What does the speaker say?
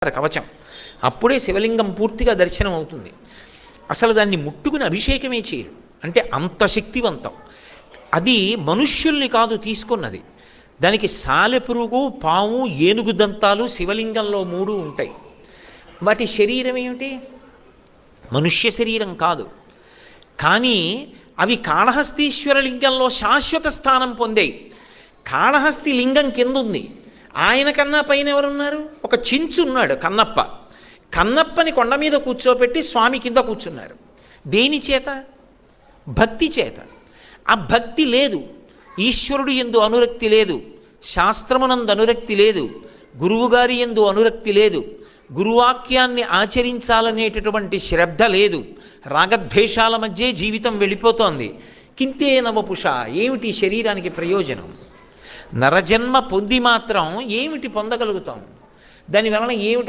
కవచం. అప్పుడే శివలింగం పూర్తిగా దర్శనం అవుతుంది. అసలు దాన్ని ముట్టుకుని అభిషేకమే చేయరు, అంటే అంత శక్తివంతం. అది మనుష్యుల్ని కాదు తీసుకున్నది. దానికి సాలెపురుగు, పాము, ఏనుగు దంతాలు శివలింగంలో 3 ఉంటాయి. వాటి శరీరం ఏమిటి? మనుష్య శరీరం కాదు. కానీ అవి కాళహస్తీశ్వర లింగంలో శాశ్వత స్థానం పొందాయి. కాళహస్తి లింగం కింద ఉంది, ఆయన కన్నా పైన ఎవరున్నారు? ఒక చించు ఉన్నాడు, కన్నప్ప. కన్నప్పని కొండ మీద కూర్చోపెట్టి స్వామి కింద కూర్చున్నారు. దేని చేత? భక్తి చేత. ఆ భక్తి లేదు, ఈశ్వరుడు యందు అనురక్తి లేదు, శాస్త్రమునందు అనురక్తి లేదు, గురువుగారి యందు అనురక్తి లేదు, గురువాక్యాన్ని ఆచరించాలనేటటువంటి శ్రద్ధ లేదు, రాగద్వేషాల మధ్య జీవితం వెళ్ళిపోతోంది. కింతే నవపుష, ఏమిటి శరీరానికి ప్రయోజనం? నరజన్మ పొంది మాత్రం ఏమిటి పొందగలుగుతాం? దానివలన ఏమిటి